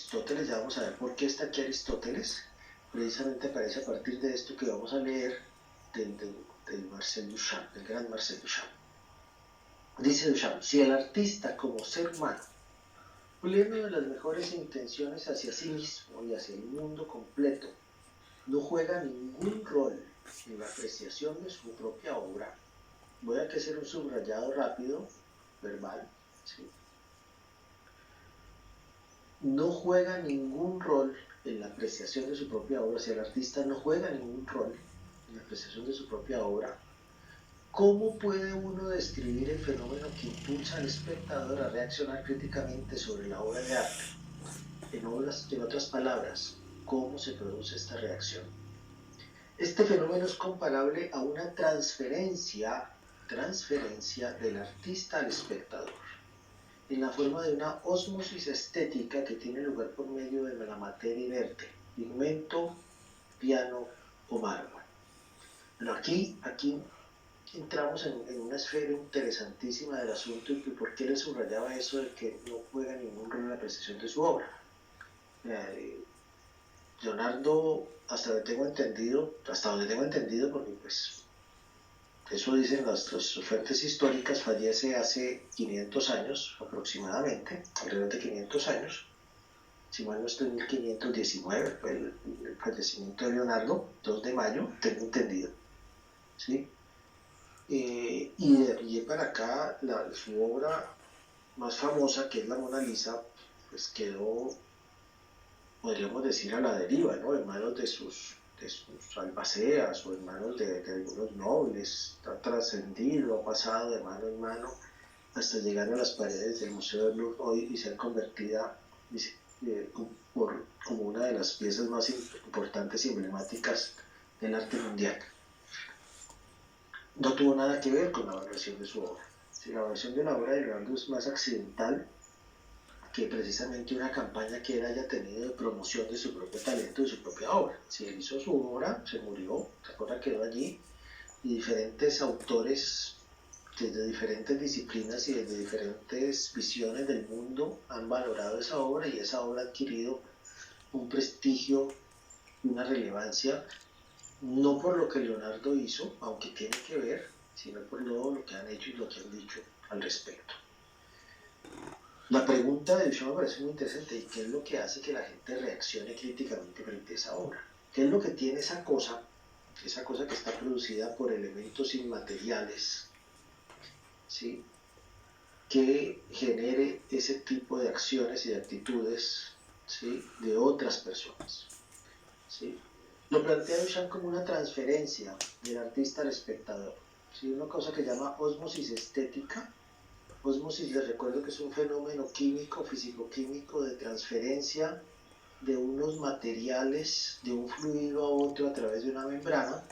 Aristóteles. Ya vamos a ver por qué está aquí Aristóteles. Precisamente aparece a partir de esto que vamos a leer del Marcel Duchamp, del gran Marcel Duchamp. Dice Duchamp: si el artista como ser humano, pleno de las mejores intenciones hacia sí mismo y hacia el mundo completo, no juega ningún rol en la apreciación de su propia obra, voy a hacer un subrayado rápido, verbal, ¿sí? No juega ningún rol en la apreciación de su propia obra. Si el artista no juega ningún rol en la apreciación de su propia obra, ¿cómo puede uno describir el fenómeno que impulsa al espectador a reaccionar críticamente sobre la obra de arte? En otras palabras, ¿cómo se produce esta reacción? Este fenómeno es comparable a una transferencia del artista al espectador, en la forma de una ósmosis estética que tiene lugar por medio de la materia inerte, pigmento, piano o mármol. Bueno, aquí entramos en una esfera interesantísima del asunto. ¿Y por qué le subrayaba eso de que no juega ningún rol en la apreciación de su obra? Leonardo, hasta donde tengo entendido, porque pues eso dicen las fuentes históricas, fallece hace 500 años aproximadamente, alrededor de 500 años, si mal no estoy, en 1519 fue el fallecimiento de Leonardo, 2 de mayo, tengo entendido, ¿sí? Y de allí para acá, su obra más famosa, que es la Mona Lisa, pues quedó, podríamos decir, a la deriva, ¿no? En manos de sus albaceas o en manos de algunos nobles. Ha trascendido, ha pasado de mano en mano hasta llegar a las paredes del Museo del Louvre hoy y ser convertida como una de las piezas más importantes y emblemáticas del arte mundial. No tuvo nada que ver con la valoración de su obra. Si la valoración de la obra de Leonardo es más accidental que precisamente una campaña que él haya tenido de promoción de su propio talento, de su propia obra. Si él hizo su obra, se murió, la obra quedó allí, y diferentes autores desde diferentes disciplinas y desde diferentes visiones del mundo han valorado esa obra, y esa obra ha adquirido un prestigio y una relevancia, no por lo que Leonardo hizo, aunque tiene que ver, sino por lo que han hecho y lo que han dicho al respecto. La pregunta de Duchamp me parece muy interesante: ¿y qué es lo que hace que la gente reaccione críticamente frente a esa obra? ¿Qué es lo que tiene esa cosa que está producida por elementos inmateriales, ¿sí?, que genere ese tipo de acciones y de actitudes, ¿sí?, de otras personas, ¿sí? Lo plantea Duchamp como una transferencia del artista al espectador, ¿sí? Una cosa que llama ósmosis estética. Ósmosis, les recuerdo que es un fenómeno químico, físico-químico, de transferencia de unos materiales de un fluido a otro a través de una membrana,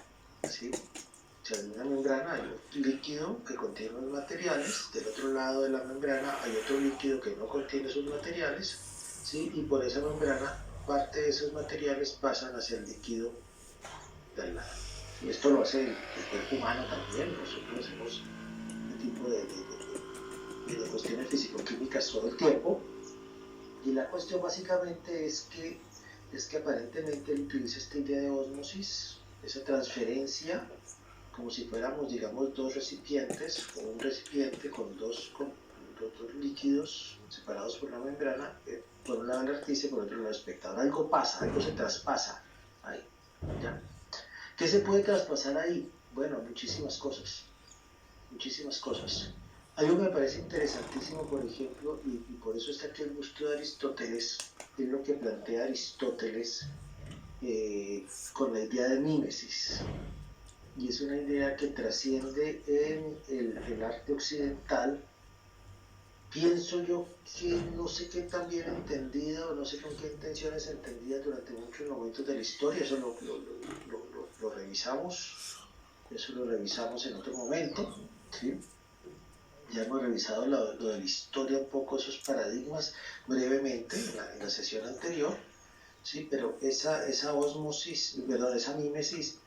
¿sí? O sea, en una membrana hay un líquido que contiene unos materiales, del otro lado de la membrana hay otro líquido que no contiene esos materiales, ¿sí? Y por esa membrana parte de esos materiales pasan hacia el líquido de al lado. Y esto lo hace el cuerpo humano también. Nosotros hacemos este tipo de cuestiones físico-químicas todo el tiempo. Y la cuestión básicamente es que aparentemente él utiliza esta idea de ósmosis, esa transferencia, como si fuéramos, digamos, dos recipientes, o un recipiente con dos líquidos separados por una membrana, por un lado el artista y por otro lado el espectador. Algo pasa, algo se traspasa ahí, ¿ya? ¿Qué se puede traspasar ahí? Bueno, muchísimas cosas, muchísimas cosas. Algo que me parece interesantísimo, por ejemplo, y por eso está aquí el gusto de Aristóteles, es lo que plantea Aristóteles con la idea de mímesis. Y es una idea que trasciende en el arte occidental. Pienso yo que no sé qué tan bien entendida, o no sé con qué intenciones entendidas durante muchos momentos de la historia. Eso lo revisamos, en otro momento, ¿sí? Ya hemos revisado lo de la historia, un poco esos paradigmas brevemente en la sesión anterior, ¿sí? Pero esa ósmosis, perdón, esa mímesis,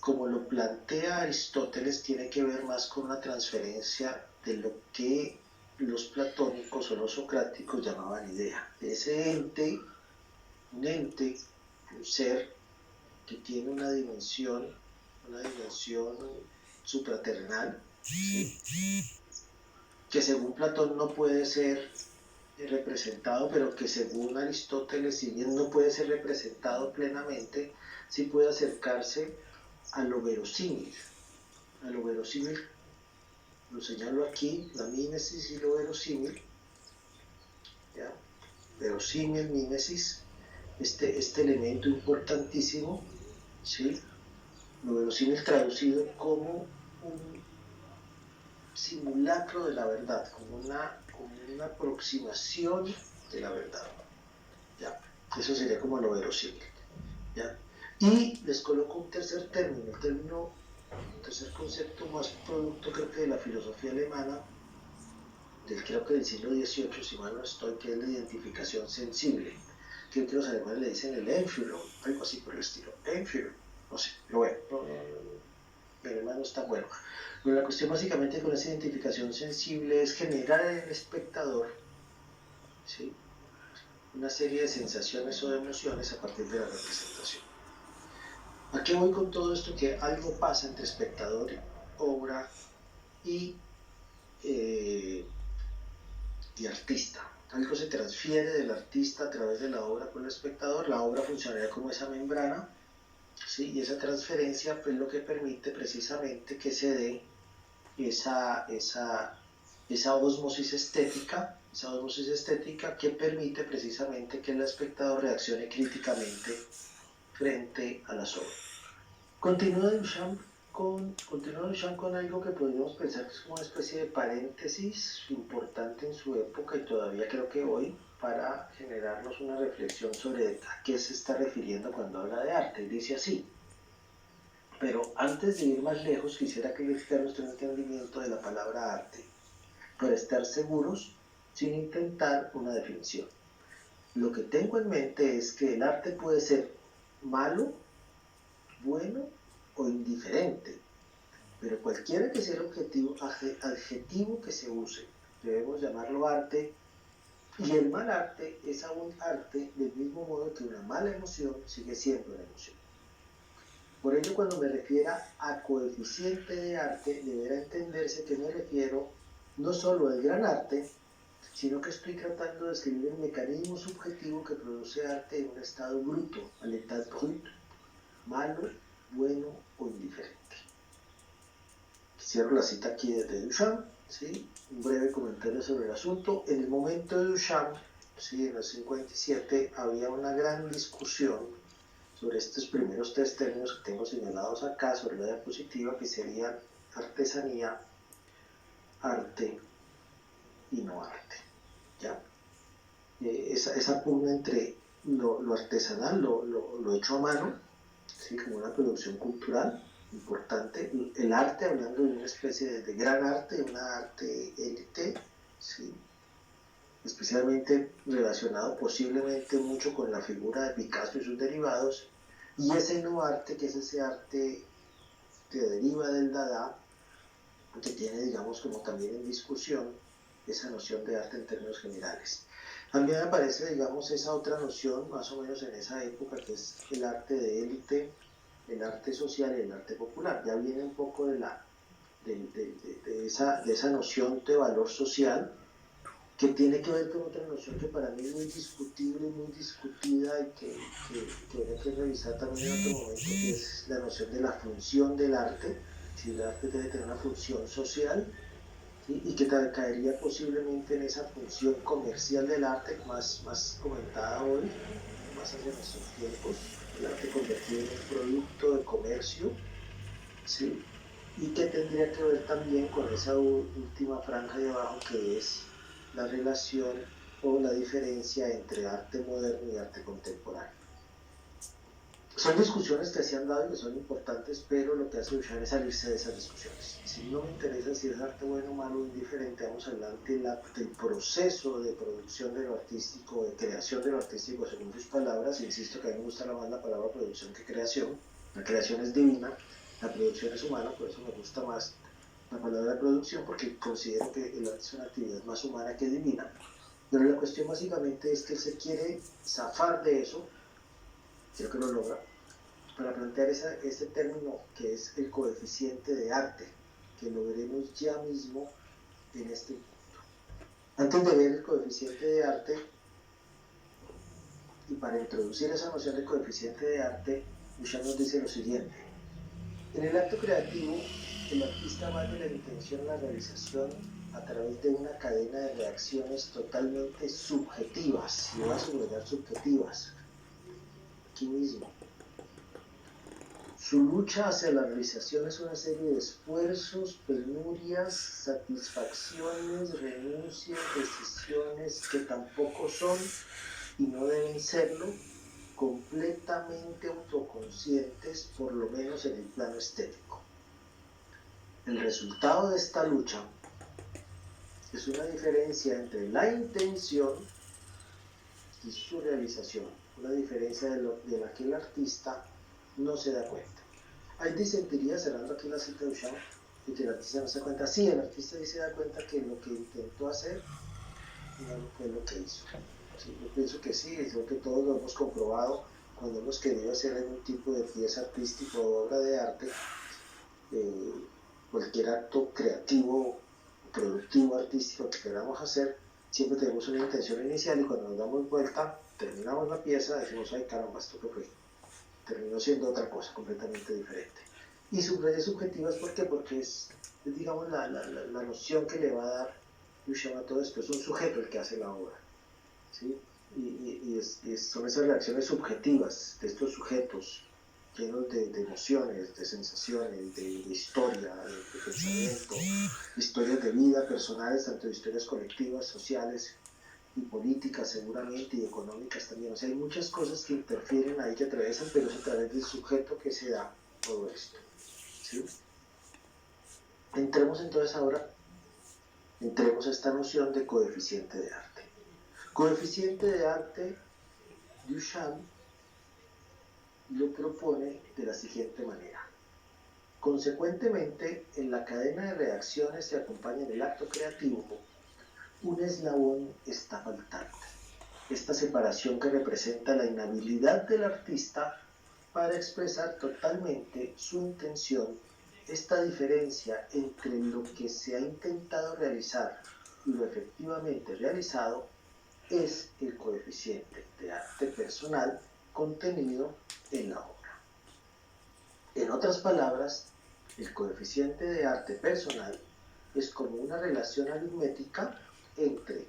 como lo plantea Aristóteles, tiene que ver más con una transferencia de lo que los platónicos o los socráticos llamaban idea. Ese ente, un ser que tiene una dimensión supraterrenal, ¿sí? Que según Platón no puede ser representado, pero que según Aristóteles, si bien no puede ser representado plenamente, sí puede acercarse a lo verosímil. A lo verosímil, lo señalo aquí, la mímesis y lo verosímil, ¿ya? Verosímil, mímesis, este elemento importantísimo, ¿sí? Lo verosímil traducido como un simulacro de la verdad, como una aproximación de la verdad, ¿ya? Eso sería como lo verosímil, ¿ya? Y les coloco un tercer término, un tercer concepto más producto creo que de la filosofía alemana, creo que del siglo XVIII, si mal no estoy, que es la identificación sensible. Creo que los alemanes le dicen el Einfühlung, algo así por el estilo, Einfühlung, no sé, pero bueno, mi alemán no está bueno. Pero la cuestión básicamente con esa identificación sensible es generar en el espectador, ¿sí?, una serie de sensaciones o de emociones a partir de la representación. ¿A qué voy con todo esto? Que algo pasa entre espectador, obra y artista. Algo se transfiere del artista a través de la obra con el espectador. La obra funcionaría como esa membrana, ¿sí? Y esa transferencia es pues, lo que permite precisamente que se dé esa osmosis estética, que permite precisamente que el espectador reaccione críticamente frente a las obras. Continúa Duchamp con algo que podríamos pensar que es como una especie de paréntesis importante en su época y todavía creo que hoy, para generarnos una reflexión sobre a qué se está refiriendo cuando habla de arte. Y dice así: pero antes de ir más lejos quisiera clarificar nuestro entendimiento de la palabra arte, para estar seguros sin intentar una definición. Lo que tengo en mente es que el arte puede ser malo, bueno o indiferente, pero cualquiera que sea el adjetivo que se use, debemos llamarlo arte, y el mal arte es aún arte del mismo modo que una mala emoción sigue siendo una emoción. Por ello, cuando me refiera a coeficiente de arte, deberá entenderse que me refiero no solo al gran arte, sino que estoy tratando de describir el mecanismo subjetivo que produce arte en un estado bruto, al état brut, malo, bueno o indiferente. Cierro la cita aquí desde Duchamp, ¿sí? Un breve comentario sobre el asunto. En el momento de Duchamp, ¿sí?, en el 57, había una gran discusión sobre estos primeros tres términos que tengo señalados acá sobre la diapositiva, que serían artesanía, arte y no arte, ¿ya? Esa pugna entre lo artesanal, lo hecho a mano, ¿sí?, como una producción cultural importante, el arte, hablando de una especie de gran arte, una arte élite, ¿sí?, especialmente relacionado posiblemente mucho con la figura de Picasso y sus derivados, y ese no arte, que es ese arte que deriva del Dada, que tiene, digamos, como también en discusión esa noción de arte en términos generales. También aparece, digamos, esa otra noción, más o menos en esa época, que es el arte de élite, el arte social y el arte popular. Ya viene un poco de esa noción de valor social, que tiene que ver con otra noción que para mí es muy discutible, muy discutida, y que habría que revisar también en otro momento, que es la noción de la función del arte. Si el arte debe tener una función social, ¿sí?, y que caería posiblemente en esa función comercial del arte, más comentada hoy, más hacia nuestros tiempos, el arte convertido en un producto de comercio, ¿sí?, y que tendría que ver también con esa última franja de abajo, que es la relación o la diferencia entre arte moderno y arte contemporáneo. Son discusiones que se han dado y que son importantes, pero lo que hace Duchamp es salirse de esas discusiones. Si no me interesa si es arte bueno, malo o indiferente, vamos a hablar del proceso de producción de lo artístico, de creación de lo artístico, según sus palabras. Insisto que a mí me gusta más la palabra producción que creación. La creación es divina, la producción es humana, por eso me gusta más la palabra producción porque considero que el arte es una actividad más humana que divina, pero la cuestión básicamente es que él se quiere zafar de eso, creo que lo logra, para plantear ese término que es el coeficiente de arte, que lo veremos ya mismo en este punto. Antes de ver el coeficiente de arte, y para introducir esa noción de coeficiente de arte, Duchamp nos dice lo siguiente: en el acto creativo, el artista va de la intención a la realización a través de una cadena de reacciones totalmente subjetivas, y voy a subrayar subjetivas, aquí mismo. Su lucha hacia la realización es una serie de esfuerzos, penurias, satisfacciones, renuncias, decisiones que tampoco son y no deben serlo, completamente autoconscientes, por lo menos en el plano estético. El resultado de esta lucha es una diferencia entre la intención y su realización, una diferencia de la que el artista no se da cuenta. Hay disentiría, cerrando aquí la cita de Duchamp, de que el artista no se da cuenta. Sí, el artista sí se da cuenta que lo que intentó hacer no fue lo que hizo. Sí, yo pienso que sí, es lo que todos lo hemos comprobado cuando hemos querido hacer algún tipo de pieza artística o obra de arte, cualquier acto creativo, productivo, artístico que queramos hacer, siempre tenemos una intención inicial y cuando nos damos vuelta, terminamos la pieza, decimos, ay caramba, esto que fue, terminó siendo otra cosa completamente diferente. Y subrayé subjetivas, ¿por qué? Porque es digamos, la noción que le va a dar Duchamp a todo esto. Es un sujeto el que hace la obra, ¿sí? Son esas reacciones subjetivas de estos sujetos llenos de emociones, de sensaciones, de historia, de pensamiento, historias de vida personales, tanto historias colectivas, sociales y políticas seguramente, y económicas también. O sea, hay muchas cosas que interfieren ahí, que atraviesan, pero es a través del sujeto que se da todo esto, ¿sí? Entremos entonces ahora, entremos a esta noción de coeficiente de arte. Coeficiente de arte, Duchamp lo propone de la siguiente manera. Consecuentemente, en la cadena de reacciones que acompañan el acto creativo, un eslabón está faltante. Esta separación que representa la inhabilidad del artista para expresar totalmente su intención, esta diferencia entre lo que se ha intentado realizar y lo efectivamente realizado, es el coeficiente de arte personal contenido en la obra. En otras palabras, el coeficiente de arte personal es como una relación aritmética entre,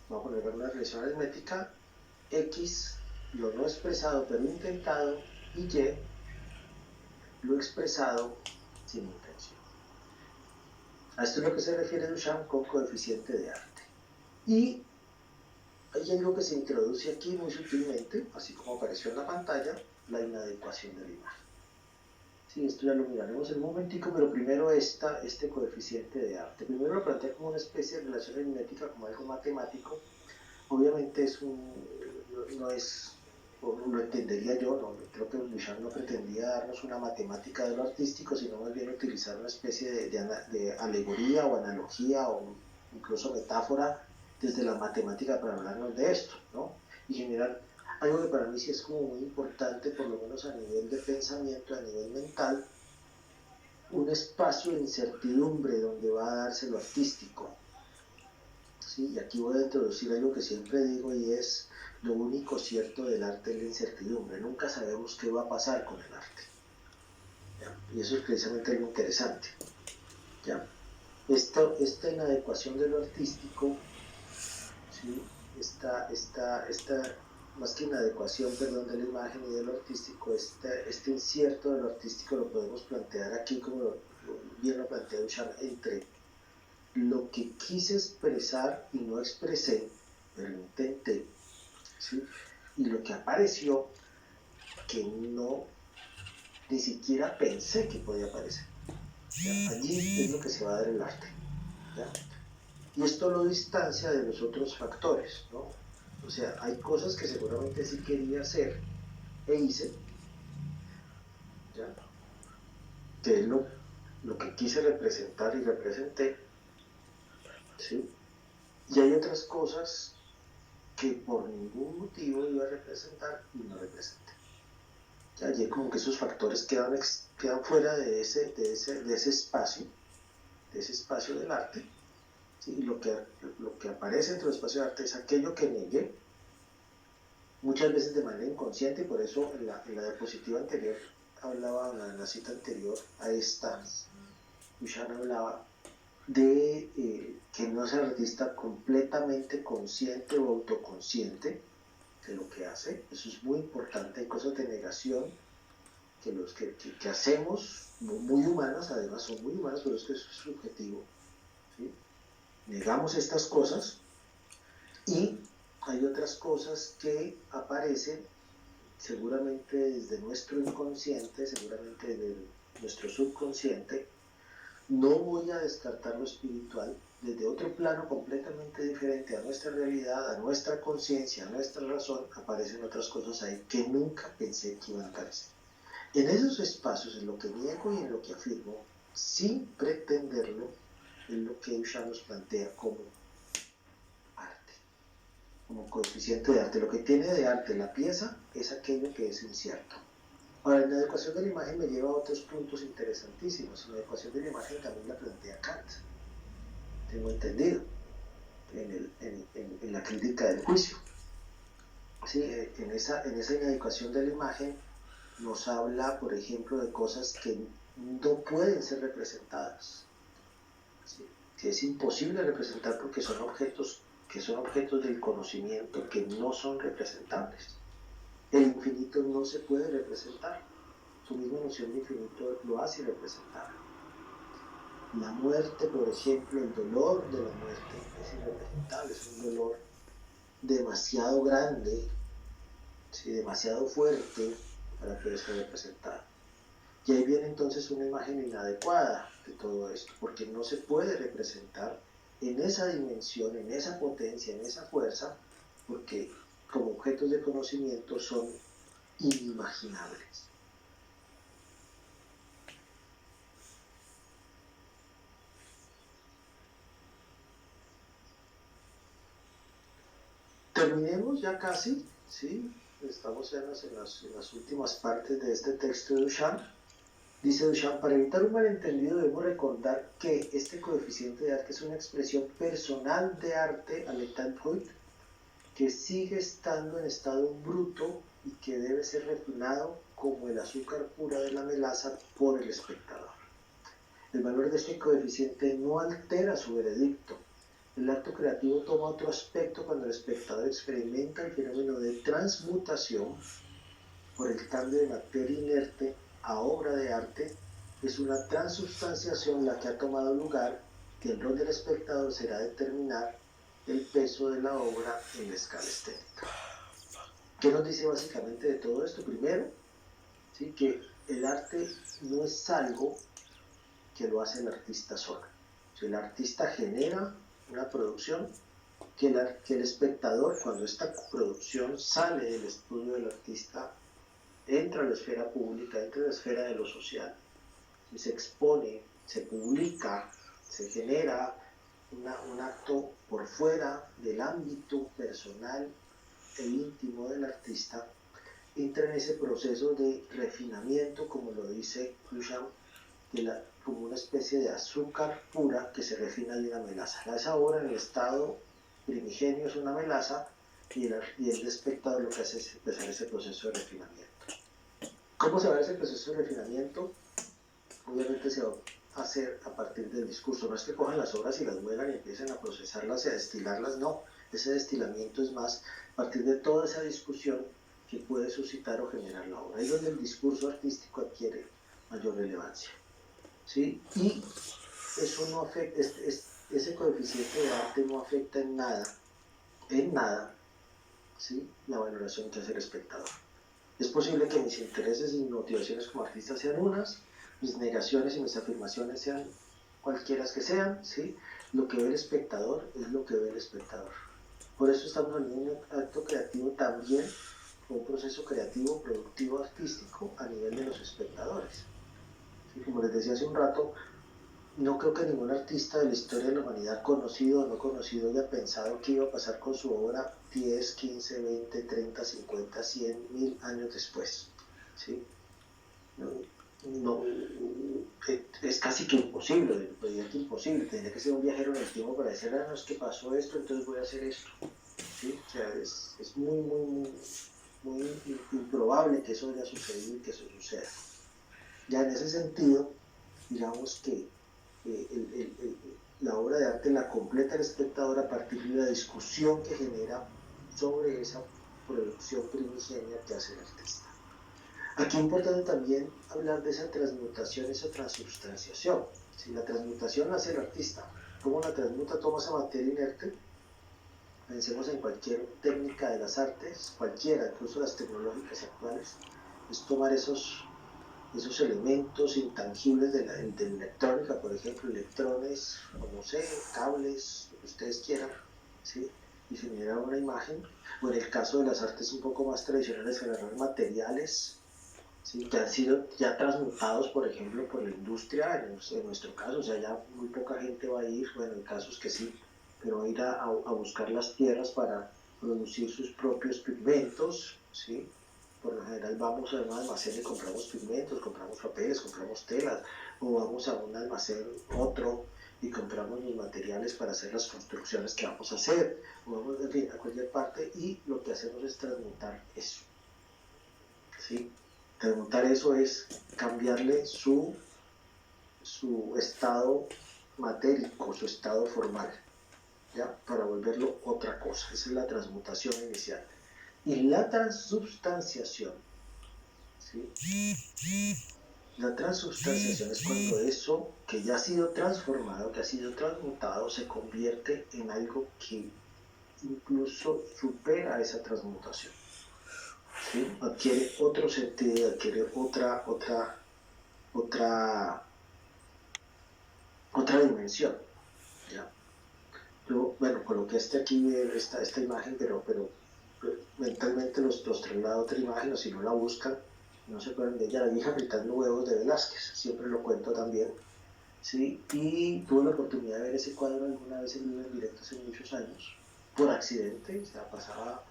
vamos a poner una relación aritmética, X, lo no expresado pero intentado, y Y, lo expresado sin intención. A esto es lo que se refiere Duchamp con coeficiente de arte. Y hay algo que se introduce aquí muy sutilmente, así como apareció en la pantalla, la inadecuación de la imagen. Sí, esto ya lo miraremos en un momentico, pero primero este coeficiente de arte. Primero lo plantea como una especie de relación aritmética, como algo matemático. Obviamente no es, o lo entendería yo, no, creo que Duchamp no pretendía darnos una matemática de lo artístico, sino más bien utilizar una especie de alegoría o analogía o incluso metáfora desde la matemática para hablarnos de esto, ¿no? Y generar algo que para mí sí es como muy importante, por lo menos a nivel de pensamiento, a nivel mental, un espacio de incertidumbre donde va a darse lo artístico. ¿Sí? Y aquí voy a introducir algo que siempre digo, y es: lo único cierto del arte es la incertidumbre. Nunca sabemos qué va a pasar con el arte, ¿ya? Y eso es precisamente lo interesante, ¿ya? Esta inadecuación de lo artístico, ¿sí? Más que inadecuación, perdón, de la imagen y de lo artístico, este incierto de lo artístico lo podemos plantear aquí, como bien lo plantea Duchamp, entre lo que quise expresar y no expresé, pero lo intenté, ¿sí? Y lo que apareció que no, ni siquiera pensé que podía aparecer, ¿ya? Allí es lo que se va a dar el arte, ¿ya? Y esto lo distancia de los otros factores, ¿no? O sea, hay cosas que seguramente sí quería hacer e hice, ¿ya? Que es lo que quise representar y representé, ¿sí? Y hay otras cosas que por ningún motivo iba a representar y no representé. Allí como que esos factores quedan fuera de ese espacio del arte, ¿sí? Y lo que aparece dentro del espacio del arte es aquello que negué, muchas veces de manera inconsciente, y por eso en la diapositiva anterior hablaba, en la cita anterior a esta, Duchamp hablaba de que no es el artista completamente consciente o autoconsciente de lo que hace. Eso es muy importante. Hay cosas de negación que hacemos, muy humanas, además son muy humanas, pero es que eso es subjetivo, ¿sí? Negamos estas cosas y hay otras cosas que aparecen seguramente desde nuestro inconsciente, seguramente desde nuestro subconsciente. No voy a descartar lo espiritual, desde otro plano completamente diferente a nuestra realidad, a nuestra conciencia, a nuestra razón, aparecen otras cosas ahí que nunca pensé que iban a aparecer. En esos espacios, en lo que niego y en lo que afirmo, sin pretenderlo, es lo que Duchamp nos plantea como arte, como coeficiente de arte. Lo que tiene de arte la pieza es aquello que es incierto. Ahora, en la adecuación de la imagen me lleva a otros puntos interesantísimos. En la adecuación de la imagen también la plantea Kant, tengo entendido, en la crítica del juicio. Sí, en esa inadecuación de la imagen nos habla, por ejemplo, de cosas que no pueden ser representadas, ¿sí? Que es imposible representar porque son objetos del conocimiento que no son representables. El infinito no se puede representar. Su misma noción de infinito lo hace irrepresentable. La muerte, por ejemplo, el dolor de la muerte es irrepresentable, es un dolor demasiado grande, ¿sí? Demasiado fuerte para poder ser representado. Y ahí viene entonces una imagen inadecuada de todo esto, porque no se puede representar en esa dimensión, en esa potencia, en esa fuerza, porque como objetos de conocimiento son inimaginables. Terminemos ya casi, ¿sí? Estamos en las últimas partes de este texto de Duchamp. Dice Duchamp, para evitar un malentendido debemos recordar que este coeficiente de arte es una expresión personal de arte al état brut, que sigue estando en estado bruto y que debe ser refinado como el azúcar pura de la melaza por el espectador. El valor de este coeficiente no altera su veredicto. El acto creativo toma otro aspecto cuando el espectador experimenta el fenómeno de transmutación por el cambio de materia inerte a obra de arte. Es una transubstanciación la que ha tomado lugar, que el rol del espectador será determinar el peso de la obra en la escala estética. ¿Qué nos dice básicamente de todo esto? Primero, ¿sí? Que el arte no es algo que lo hace el artista solo. Si el artista genera una producción, que el espectador, cuando esta producción sale del estudio del artista, entra a la esfera pública, entra a la esfera de lo social, y se expone, se publica, se genera un acto por fuera del ámbito personal e íntimo del artista, entra en ese proceso de refinamiento, como lo dice Duchamp, como una especie de azúcar pura que se refina de una melaza. Esa obra en el estado primigenio es una melaza y el espectador lo que hace es empezar ese proceso de refinamiento. ¿Cómo se va a hacer ese proceso de refinamiento? Obviamente se va a hacer a partir del discurso. No es que cojan las obras y las muelan y empiecen a procesarlas y a destilarlas, no. Ese destilamiento es más a partir de toda esa discusión que puede suscitar o generar la obra. Ahí es donde el discurso artístico adquiere mayor relevancia, ¿sí? Y eso no afecta, ese coeficiente de arte no afecta en nada, ¿sí? La valoración que hace el espectador. Es posible que mis intereses y motivaciones como artista sean unas, mis negaciones y mis afirmaciones sean cualquiera que sean, ¿sí? Lo que ve el espectador es lo que ve el espectador. Por eso estamos en un acto creativo también, un proceso creativo, productivo, artístico a nivel de los espectadores. ¿Sí? Como les decía hace un rato, no creo que ningún artista de la historia de la humanidad, conocido o no conocido, haya pensado qué iba a pasar con su obra 10, 15, 20, 30, 50, 100, 1000 años después. ¿Sí? No, no, es casi que imposible, diría que imposible. Tendría que ser un viajero en el tiempo para decir, no, es que pasó esto, entonces voy a hacer esto. ¿Sí? O sea, es muy improbable que eso haya sucedido y que eso suceda. Ya en ese sentido, digamos que la obra de arte la completa el espectador a partir de la discusión que genera sobre esa producción primigenia que hace el artista. Aquí es importante también hablar de esa transmutación, esa transubstanciación. Si la transmutación la hace el artista, ¿cómo la transmuta? Toma esa materia inerte, pensemos en cualquier técnica de las artes, cualquiera, incluso las tecnológicas actuales, es tomar esos elementos intangibles de la electrónica, por ejemplo, electrones, o no sé, cables, lo que ustedes quieran, ¿sí? Y generar una imagen, o en el caso de las artes un poco más tradicionales, generar materiales, ¿sí? Que han sido ya transmutados, por ejemplo, por la industria, en nuestro caso, o sea, ya muy poca gente va a ir, bueno, hay casos que sí, pero va a ir a buscar las tierras para producir sus propios pigmentos, ¿sí? Por lo general vamos a un almacén y compramos pigmentos, compramos papeles, compramos telas, o vamos a un almacén otro y compramos los materiales para hacer las construcciones que vamos a hacer, o vamos, en fin, a cualquier parte, y lo que hacemos es transmutar eso, ¿sí? Transmutar eso es cambiarle su estado matérico, su estado formal, ¿ya? Para volverlo otra cosa. Esa es la transmutación inicial. Y la transubstanciación, ¿sí? La transubstanciación es cuando eso que ya ha sido transformado, que ha sido transmutado, se convierte en algo que incluso supera esa transmutación, ¿sí? Adquiere otro sentido, adquiere otra dimensión, ¿ya? Yo, bueno, coloqué aquí esta imagen, pero mentalmente los traslado a otra imagen, o si no la buscan, no se acuerdan de ella, la vieja fritando huevos de Velázquez, siempre lo cuento también, ¿sí? Y tuve la oportunidad de ver ese cuadro alguna vez en directo hace muchos años, por accidente, o sea, pasaba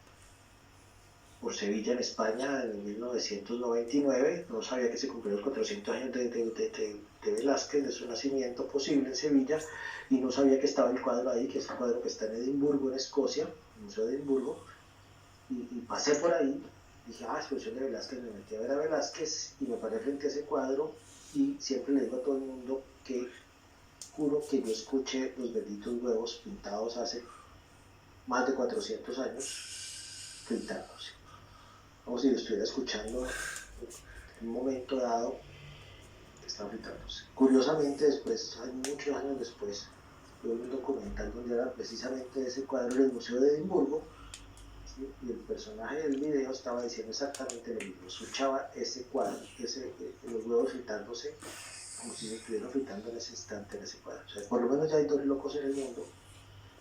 por Sevilla, en España, en 1999, no sabía que se cumplían los 400 años de Velázquez, de su nacimiento posible en Sevilla, y no sabía que estaba el cuadro ahí, que es el cuadro que está en Edimburgo, en Escocia, el Museo de Edimburgo, y pasé por ahí, dije, exposición de Velázquez, me metí a ver a Velázquez, y me paré frente a ese cuadro, y siempre le digo a todo el mundo que juro que yo escuché los benditos huevos pintados hace más de 400 años, pintándose, como si lo estuviera escuchando en un momento dado que estaba fritándose. Curiosamente, después, muchos años después, tuve un documental donde era precisamente ese cuadro del Museo de Edimburgo, ¿sí? Y el personaje del video estaba diciendo exactamente lo mismo. Escuchaba ese cuadro, los huevos fritándose, como si se estuvieran fritando en ese instante en ese cuadro. O sea, por lo menos ya hay dos locos en el mundo,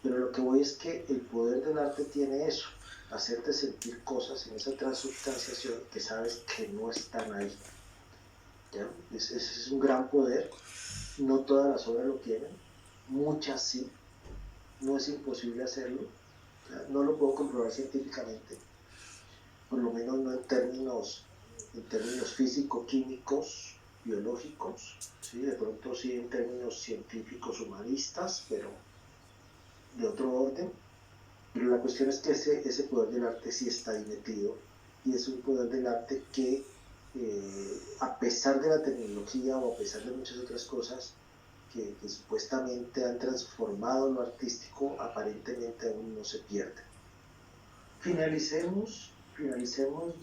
pero lo que voy es que el poder del arte tiene eso, hacerte sentir cosas en esa transubstanciación que sabes que no están ahí. ¿Ya? Ese es un gran poder, no todas las obras lo tienen, muchas sí, no es imposible hacerlo, ¿ya? No lo puedo comprobar científicamente, por lo menos no en términos físico-químicos, biológicos, ¿sí? De pronto sí en términos científicos humanistas, pero de otro orden. Pero la cuestión es que ese poder del arte sí está ahí metido, y es un poder del arte que, a pesar de la tecnología o a pesar de muchas otras cosas que supuestamente han transformado lo artístico, aparentemente aún no se pierde. Finalicemos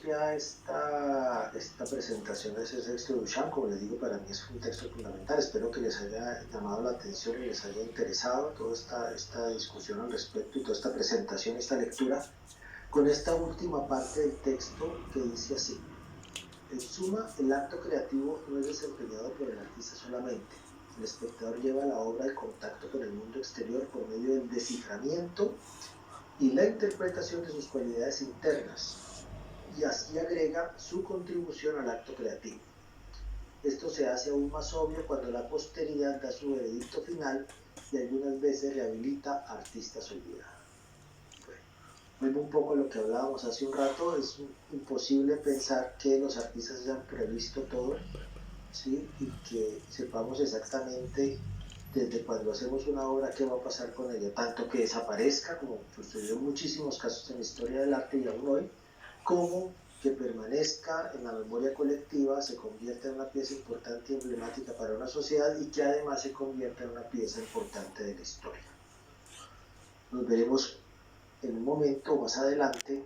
ya esta presentación de ese texto de Duchamp. Como les digo, para mí es un texto fundamental. Espero que les haya llamado la atención y les haya interesado toda esta discusión al respecto y toda esta presentación, esta lectura, con esta última parte del texto que dice así: en suma, el acto creativo no es desempeñado por el artista solamente. El espectador lleva la obra al contacto con el mundo exterior por medio del desciframiento y la interpretación de sus cualidades internas, y así agrega su contribución al acto creativo. Esto se hace aún más obvio cuando la posteridad da su veredicto final y algunas veces rehabilita a artistas olvidados. Vuelvo un poco a lo que hablábamos hace un rato, es imposible pensar que los artistas hayan previsto todo, ¿sí? Y que sepamos exactamente desde cuando hacemos una obra qué va a pasar con ella, tanto que desaparezca, como sucedió en muchísimos casos en la historia del arte y aún hoy, como que permanezca en la memoria colectiva, se convierta en una pieza importante y emblemática para una sociedad y que además se convierta en una pieza importante de la historia. Nos veremos en un momento más adelante